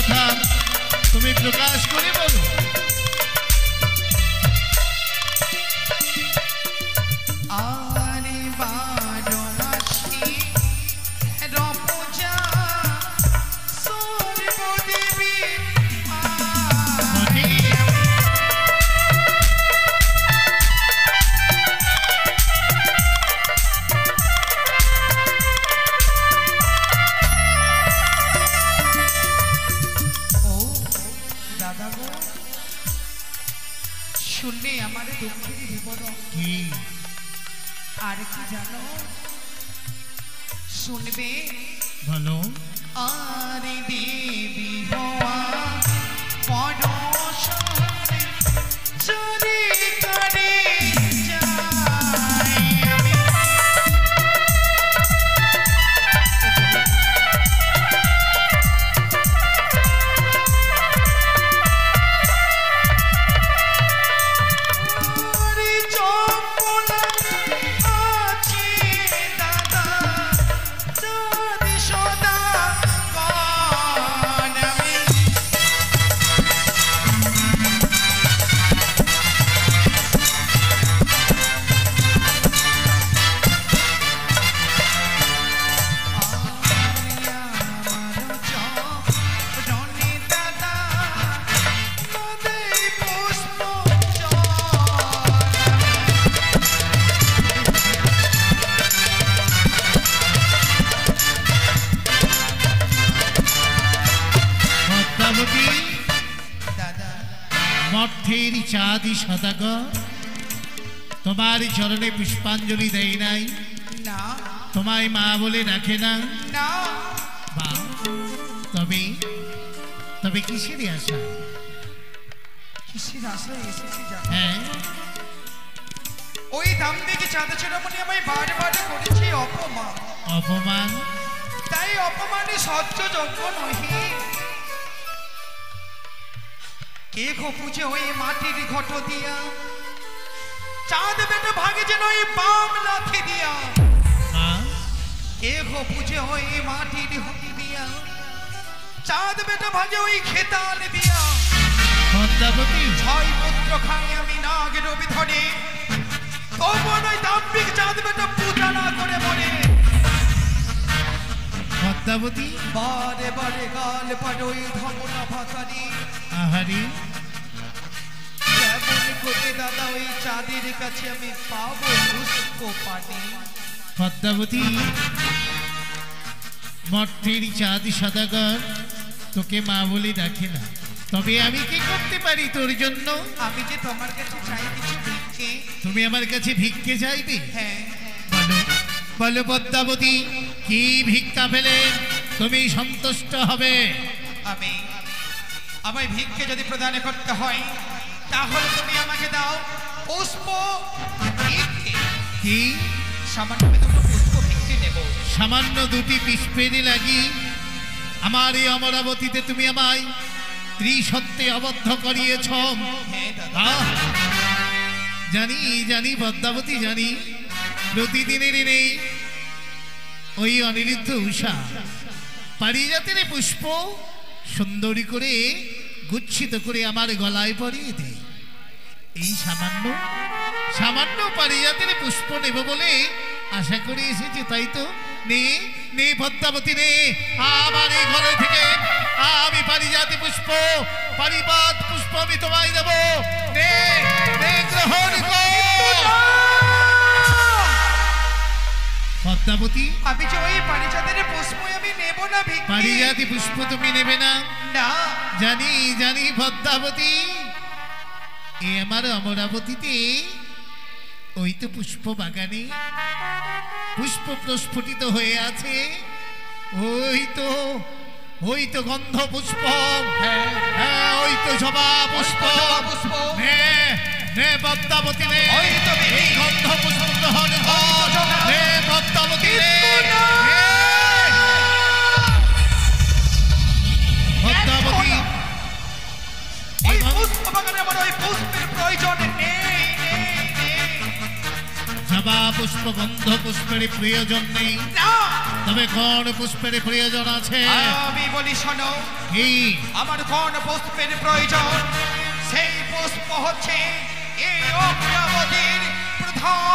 কথা তুমি প্রকাশ করে বলো। শুনলে আমার দুঃখের বিবরণ কি আর কি জানো? শুনবে বলো। আর দেবী হওয়া পরশনে চুরি করে যাই আমি। মঠের চাঁদি সদাগর তোমার চরণে পুষ্পাঞ্জলি দেয় নাই, না তোমায় মা বলে রাখে না। না বা তবে তবে কিসের আশা? কিসের আশায় এসেছি জানো? হ্যাঁ, ওই দাম্ভিক চাঁদা চূড়ামণি আমায় বারবার করেছে অপমান। অপমান? তাই অপমানে সহ্য যোগ্য নহি। কে গো পুজে ওই মাটির ঘট দিয়া চাঁদ বেটা ভাগে যেন ওই বাম লাথি দিয়া। কে গো পুজে ওই মাটির ঘট দিয়া চাঁদ বেটা ভাগে ওই খেতাল দিয়া। পদ্মাবতী ছয় পুত্র খাই আমি নাগ রবি ধরে, তবু ওই দাম্ভিক চাঁদ বেটা পূজা না করে মরে। পদ্মাবতী বারে বারে গাল পাড়ই ধমনা ভাকারি। আহারি কেমন করে দাদা ওই চাঁদের কাছে আমি পাবো পুষ্প পানি? পদ্মাবতী মঠের চাঁদ সদাগর তোকে মা বলে ডাকে না, তবে আমি কি করতে পারি তোর জন্য? আমি যে তোমার কাছে চাই কিছু ভিক্ষে। তুমি আমার কাছে ভিক্ষে চাইবে? হ্যাঁ বলো বলো পদ্মাবতী, কি ভিক্ষা পেলে তুমি সন্তুষ্ট হবে? আমি আমায় ভিক্ষে যদি প্রদান করতে হয় তাহলে তুমি আমাকে দাও পুষ্প ভিক্ষে। কি সামান্য আমি দুটো পুষ্প ভিক্ষে নেব। সামান্য দুটি পুষ্পেরই লাগি আমার এই অমরাবতীতে তুমি আমায় ত্রিসত্যে আবদ্ধ করিয়েছ? হ্যাঁ দাদা জানি জানি পদ্মাবতী জানি, প্রতিদিনের নেই ওই অনিরুদ্ধ উষা পারিজাতের পুষ্প সুন্দরী করে গুচ্ছিত করে আমার গলায় পরিয়ে দেয়। এই সামান্য সামান্য পারিজাতের পুষ্প নেব বলে আশা করে এসেছে, তাই তো? নে নে পদ্মাবতী নে, আমার এই ঘরে থেকে আমি পারিজাতি পুষ্প পারিপাত পুষ্প আমি তোমায় দেব। নে নে গ্রহণ কর। পদ্মাবতী আমি যে ওই পারিজাতের পুষ্প আমি নেব না ভিক্ষে। পারিজাতি পুষ্প তুমি নেবে না? না জানি জানি পদ্মাবতী, এ আমার অমরাবতীতে ওই তো পুষ্প বাগানে পুষ্প প্রস্ফুটিত হয়ে আছে, ওই তো গন্ধ পুষ্প, হ্যাঁ ওই তো জবা পুষ্প। নে পদ্মাবতী নে, এই গন্ধ পুষ্প গ্রহণ কর। নে পদ্মাবতী নে, পদ্মাবতী ওই পুষ্প বাগানে আমার ওই পুষ্পের প্রয়োজন নেই। জবা পুষ্প গন্ধ পুষ্পের প্রয়োজন নেই? না তবে কোন পুষ্পের প্রয়োজন আছে? আমি বলি শোনো, কি? আমার কোন পুষ্পের প্রয়োজন? সেই পুষ্প হচ্ছে এই অগ্রবতীর প্রধান